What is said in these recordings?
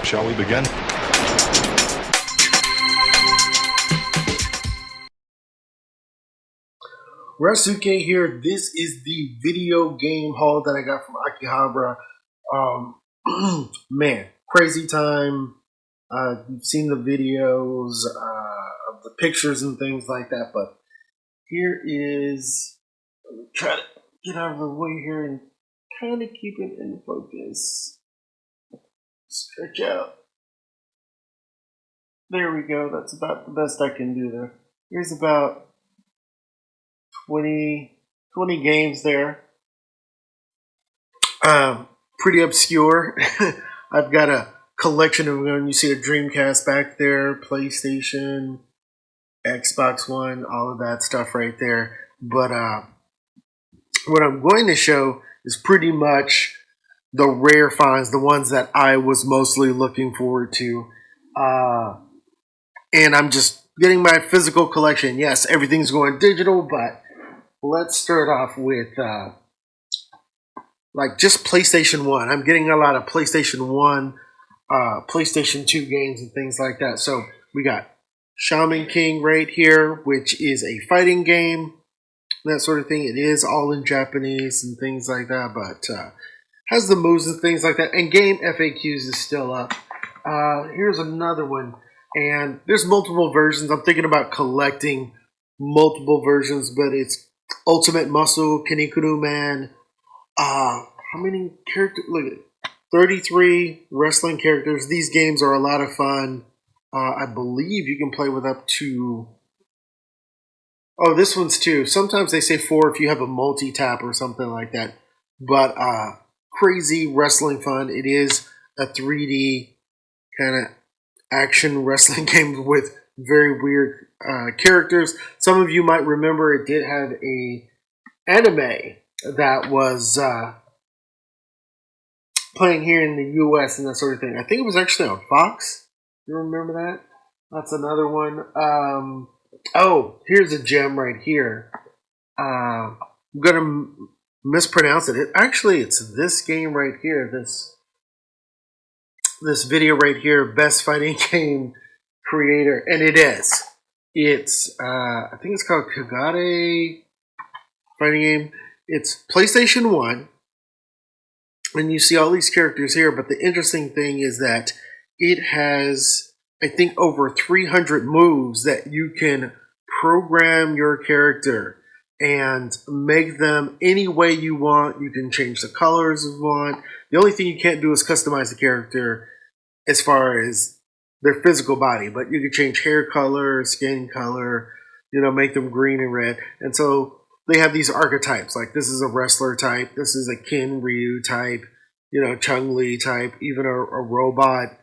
Shall we begin? Rasuke here. This is the video game haul that I got from Akihabara. Man, crazy time. You've seen the videos of the pictures and things like that, but here is. Let me try to get out of the way here and kind of keep it in focus. Stretch out. There we go. That's about the best I can do there. Here's about 20 games there. Pretty obscure. I've got a collection of them. You see a Dreamcast back there, PlayStation, Xbox One, all of that stuff right there. But what I'm going to show is pretty much the rare finds, the ones that I was mostly looking forward to. And I'm just getting my physical collection. Yes, everything's going digital, but let's start off with just PlayStation 1. I'm getting a lot of PlayStation 1, PlayStation 2 games and things like that. So we got Shaman King right here, which is a fighting game, that sort of thing. It is all in Japanese and things like that, but has the moves and things like that. And game FAQs is still up. Here's another one. And there's multiple versions. I'm thinking about collecting multiple versions, but it's Ultimate Muscle, Kinikuru Man. How many characters? Look at it. 33 wrestling characters. These games are a lot of fun. I believe you can play with up to... Oh, this one's 2. Sometimes they say 4 if you have a multi-tap or something like that. But crazy wrestling fun. It is a 3D kind of action wrestling game with very weird characters. Some of you might remember it did have a anime that was playing here in the US and that sort of thing. I think it was actually on Fox. You remember that? That's another one. Oh, here's a gem right here. I'm gonna mispronounce it. Actually, it's this game right here. This video right here, best fighting game creator, and it is. It's I think it's called Kagare fighting game. It's PlayStation 1, and you see all these characters here. But the interesting thing is that it has, I think, over 300 moves that you can program your character and make them any way you want. You can change the colors if you want. The only thing you can't do is customize the character as far as their physical body, but you can change hair color, skin color, make them green and red. And so they have these archetypes, like this is a wrestler type, this is a Ken Ryu type, Chun-Li type, even a robot,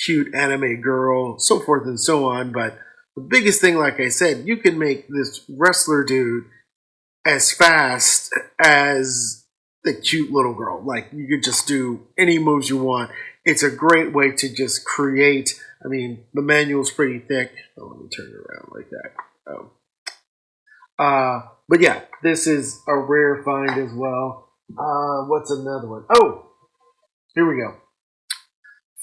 cute anime girl, so forth and so on. But the biggest thing, like I said, you can make this wrestler dude as fast as the cute little girl. Like, you could just do any moves you want. It's a great way to just create. I mean, the manual's pretty thick. Oh, let me turn it around like that. But yeah, this is a rare find as well. What's another one? Oh, here we go.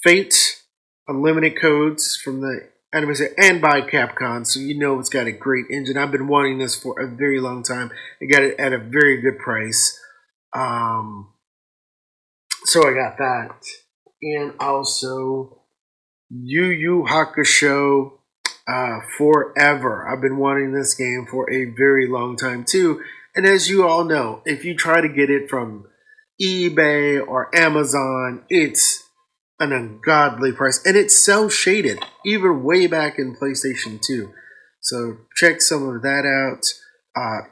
Fate Unlimited codes from the anime and by Capcom, so it's got a great engine. I've been wanting this for a very long time. I got it at a very good price. So I got that. And also Yu Yu Hakusho Forever. I've been wanting this game for a very long time too. And as you all know, if you try to get it from eBay or Amazon, it's an ungodly price. And it's cell shaded, even way back in PlayStation 2. So check some of that out.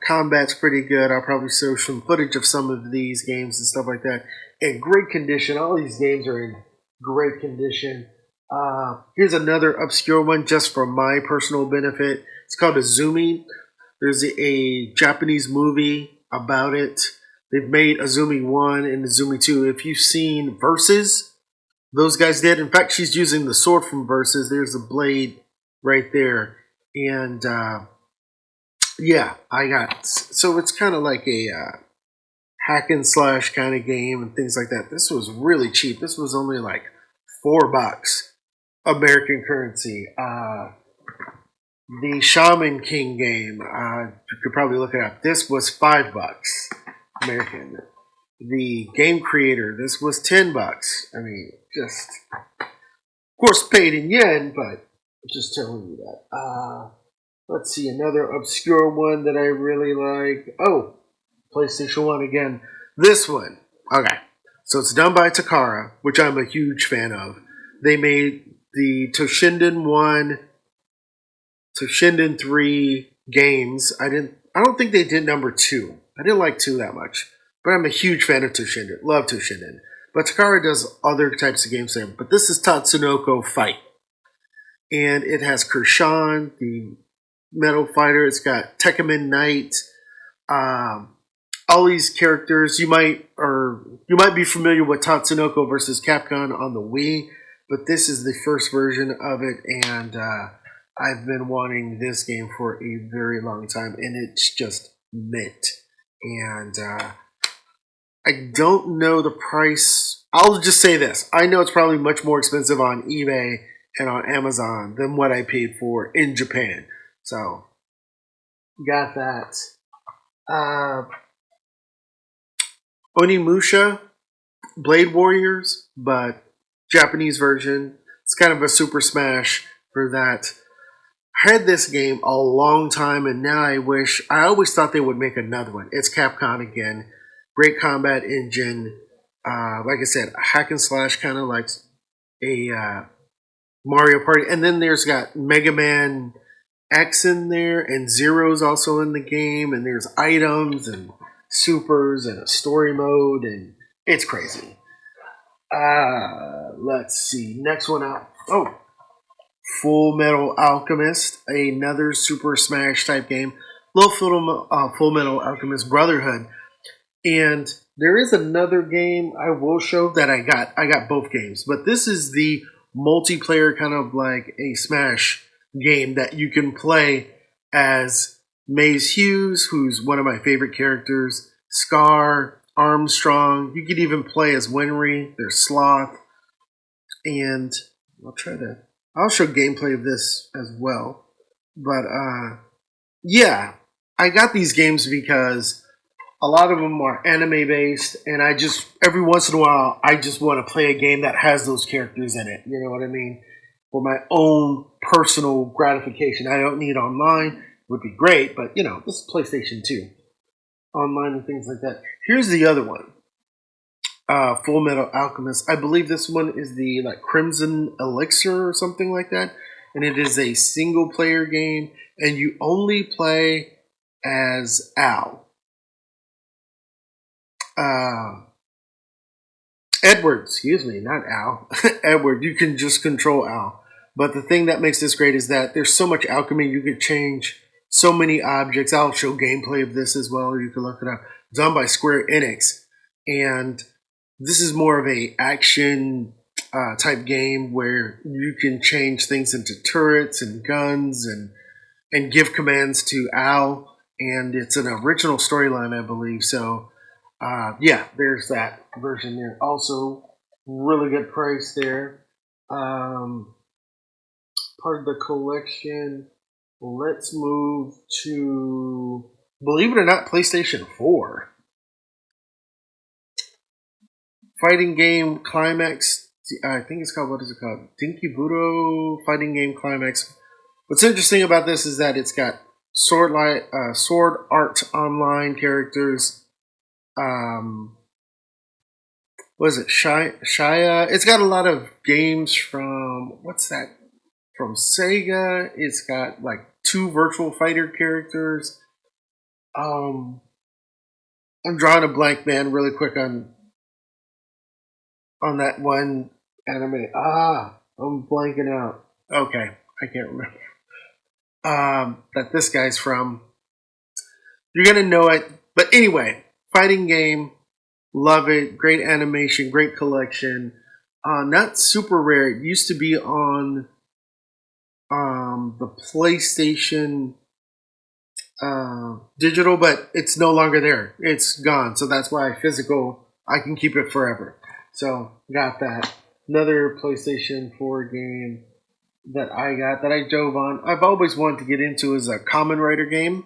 Combat's pretty good. I'll probably show some footage of some of these games and stuff like that. In great condition. All these games are in great condition. Here's another obscure one just for my personal benefit. It's called Azumi. There's a Japanese movie about it. They've made Azumi 1 and Azumi 2. If you've seen Versus, those guys did. In fact, she's using the sword from Versus. There's the blade right there. And yeah, so it's kind of like a hack and slash kind of game and things like that. This was really cheap. This was only like $4 American currency. The Shaman King game, you could probably look it up. This was $5 American. The Game Creator, this was $10. I mean, just of course paid in yen, but just telling you that. Let's see, another obscure one that I really like. Oh, PlayStation 1 again. This one. Okay. So it's done by Takara, which I'm a huge fan of. They made the Toshinden 1, Toshinden 3 games. I don't think they did number 2. I didn't like 2 that much. But I'm a huge fan of Toshinden. Love Toshinden. But Takara does other types of games there. But this is Tatsunoko Fight. And it has Kirshan, the Metal Fighter. It's got Tekkaman Knight. All these characters you might be familiar with Tatsunoko versus Capcom on the Wii, but this is the first version of it, and I've been wanting this game for a very long time, and it's just mint. And I don't know the price. I'll just say this: I know it's probably much more expensive on eBay and on Amazon than what I paid for in Japan. So, got that. Onimusha, Blade Warriors, but Japanese version. It's kind of a Super Smash for that. I had this game a long time, and now I always thought they would make another one. It's Capcom again. Great combat engine. Like I said, a hack and slash, kind of like a Mario Party. And then there's got Mega Man X in there, and Zero's also in the game, and there's items and supers and a story mode, and it's crazy. Let's see. Next one out. Oh, Full Metal Alchemist, another Super Smash type game. Full Metal Alchemist Brotherhood. And there is another game I will show that I got. I got both games, but this is the multiplayer kind of like a Smash game that you can play as Maze Hughes, who's one of my favorite characters, Scar, Armstrong. You could even play as Winry. There's Sloth. And I'll show gameplay of this as well. But yeah, I got these games because a lot of them are anime based, and every once in a while, I just want to play a game that has those characters in it. You know what I mean? For my own personal gratification. I don't need online. Would be great, but this is PlayStation 2. Online and things like that. Here's the other one. Full Metal Alchemist. I believe this one is the Crimson Elixir or something like that. And it is a single player game, and you only play as Al. Edward, excuse me, not Al. Edward, you can just control Al. But the thing that makes this great is that there's so much alchemy. You could change so many objects. I'll show gameplay of this as well. You can look it up. It's done by Square Enix. And this is more of a action type game where you can change things into turrets and guns and give commands to Al. And it's an original storyline, I believe. So, yeah, there's that version there. Also, really good price there. Part of the collection. Let's move to, believe it or not, PlayStation 4. Fighting game Climax. I think it's called, what is it called? Dinky Budo Fighting Game Climax. What's interesting about this is that it's got sword art online characters. What is it? Shia. It's got a lot of games from, what's that? From Sega. It's got 2 Virtual Fighter characters. I'm drawing a blank, man, really quick on that one anime. I'm blanking out. Okay, I can't remember. That this guy's from. You're gonna know it. But anyway, fighting game. Love it. Great animation, great collection. Not super rare. It used to be on the PlayStation digital, but it's no longer there. It's gone. So that's why physical, I can keep it forever. So got that. Another PlayStation 4 game that I got that I dove on. I've always wanted to get into is a Common Rider game,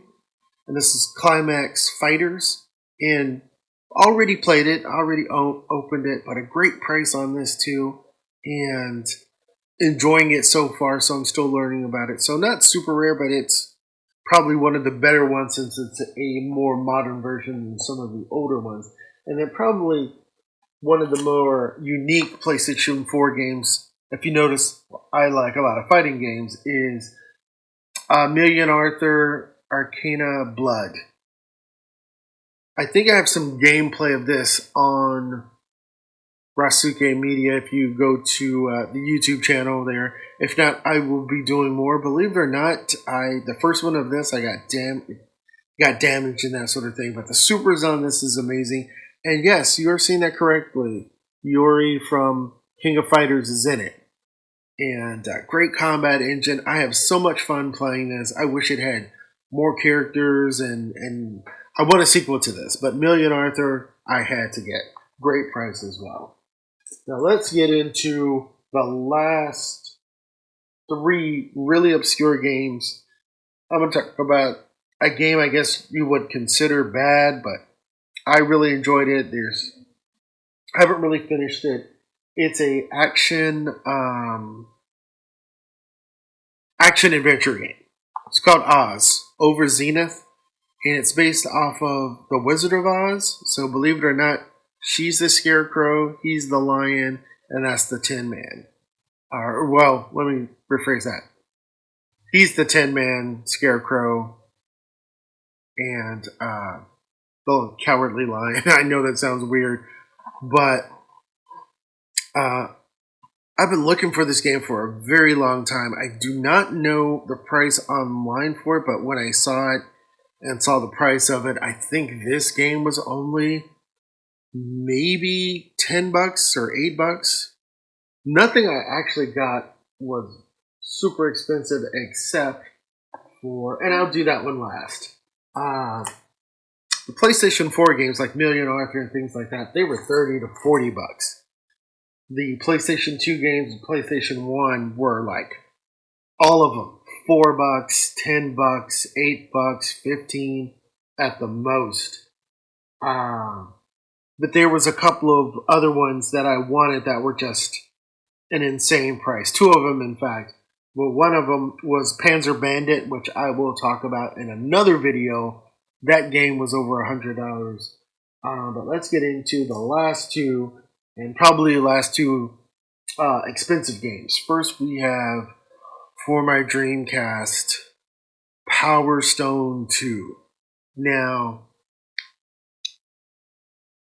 and this is Climax Fighters. And already played it, already opened it, but a great price on this too, and enjoying it so far. So I'm still learning about it. So not super rare, but it's probably one of the better ones since it's a more modern version than some of the older ones. And then probably one of the more unique PlayStation 4 games, if you notice, I like a lot of fighting games, is Million Arthur Arcana Blood. I think I have some gameplay of this on Rasuke Media if you go to the YouTube channel there. If not, I will be doing more. Believe it or not, the first one of this I got damaged and that sort of thing. But the supers on this is amazing. And yes, you are seeing that correctly. Yuri from King of Fighters is in it. And great combat engine. I have so much fun playing this. I wish it had more characters, and I want a sequel to this. But Million Arthur, I had to get. Great price as well. Now let's get into the last three really obscure games. I'm going to talk about a game I guess you would consider bad, but I really enjoyed it. I haven't really finished it. It's a action adventure game. It's called Oz Over Zenith, and it's based off of The Wizard of Oz. So believe it or not, she's the Scarecrow, he's the Lion, and that's the Tin Man. Well, let me rephrase that. He's the Tin Man, Scarecrow, and the Cowardly Lion. I know that sounds weird, but I've been looking for this game for a very long time. I do not know the price online for it, but when I saw it and saw the price of it, I think this game was only maybe $10 or $8. Nothing I actually got was super expensive except for, and I'll do that one last. The PlayStation 4 games like Million Arthur and things like that, they were $30 to $40. The PlayStation 2 games and PlayStation 1 were like all of them $4, $10, $8, 15 at the most. But there was a couple of other ones that I wanted that were just an insane price. Two of them, in fact. Well, one of them was Panzer Bandit, which I will talk about in another video. That game was over $100. But let's get into the last two, and probably the last two expensive games. First, we have for my Dreamcast, Power Stone 2. Now,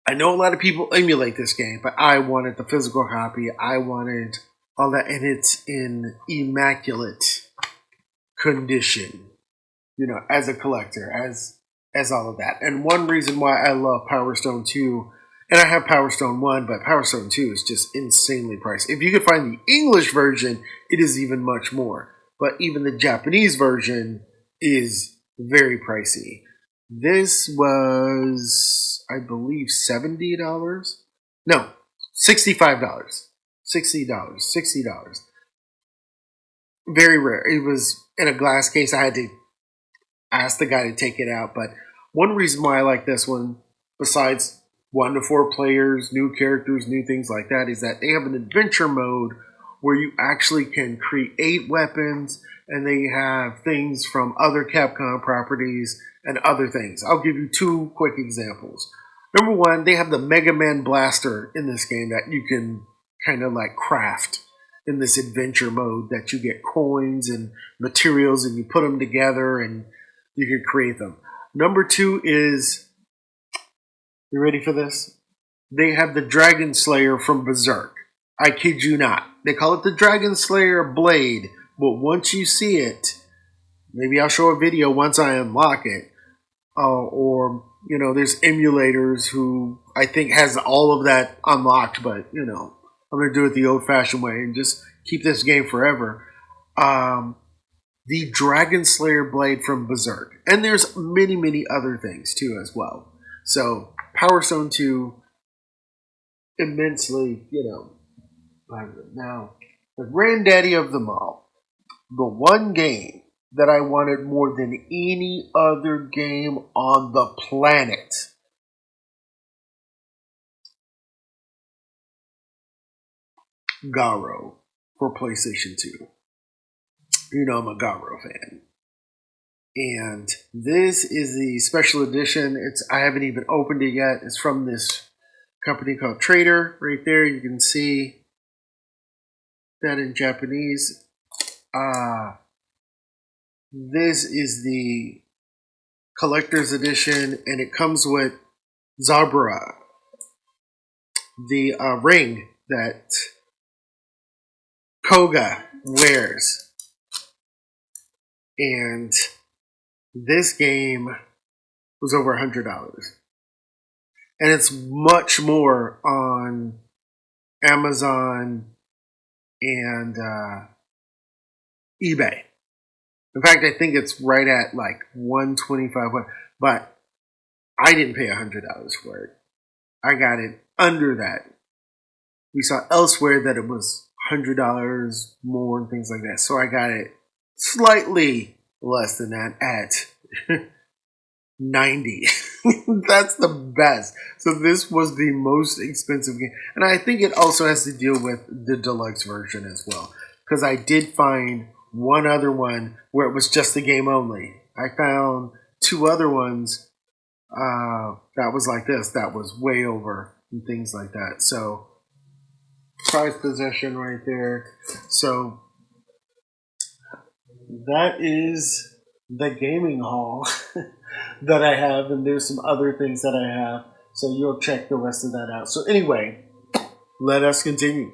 I know a lot of people emulate this game, but I wanted the physical copy. I wanted all that, and it's in immaculate condition, as a collector, as all of that. And one reason why I love Power Stone 2, and I have Power Stone 1, but Power Stone 2 is just insanely priced. If you could find the English version, it is even much more. But even the Japanese version is very pricey. This was, I believe, $70? No, $65. $60. Very rare. It was in a glass case. I had to ask the guy to take it out. But one reason why I like this one, besides 1 to 4 players, new characters, new things like that, is that they have an adventure mode where you actually can create weapons, and they have things from other Capcom properties and other things. I'll give you 2 quick examples. Number 1, they have the Mega Man Blaster in this game that you can kind of like craft in this adventure mode, that you get coins and materials and you put them together and you can create them. Number 2 is, you ready for this? They have the Dragon Slayer from Berserk. I kid you not. They call it the Dragon Slayer Blade, but once you see it, maybe I'll show a video once I unlock it, or there's emulators who I think has all of that unlocked, but I'm gonna do it the old-fashioned way and just keep this game forever. The Dragon Slayer Blade from Berserk, and there's many other things too as well. So Power Stone 2, immensely, Now, the granddaddy of them all, the one game that I wanted more than any other game on the planet. Garo for PlayStation 2. You know I'm a Garo fan. And this is the special edition. I haven't even opened it yet. It's from this company called Trader. Right there, you can see that in Japanese. This is the collector's edition, and it comes with Zabra, the ring that Koga wears. And this game was over $100. And it's much more on Amazon and eBay. In fact, I think it's right at like $125, but I didn't pay $100 for it. I got it under that. We saw elsewhere that it was $100 more and things like that. So I got it slightly less than that at 90. That's the best. So this was the most expensive game. And I think it also has to deal with the deluxe version as well. Because I did find one other one where it was just the game only. I found two other ones that was like this, that was way over and things like that. So prized possession right there. So that is the gaming haul that I have, and there's some other things that I have. So you'll check the rest of that out. So anyway, let us continue.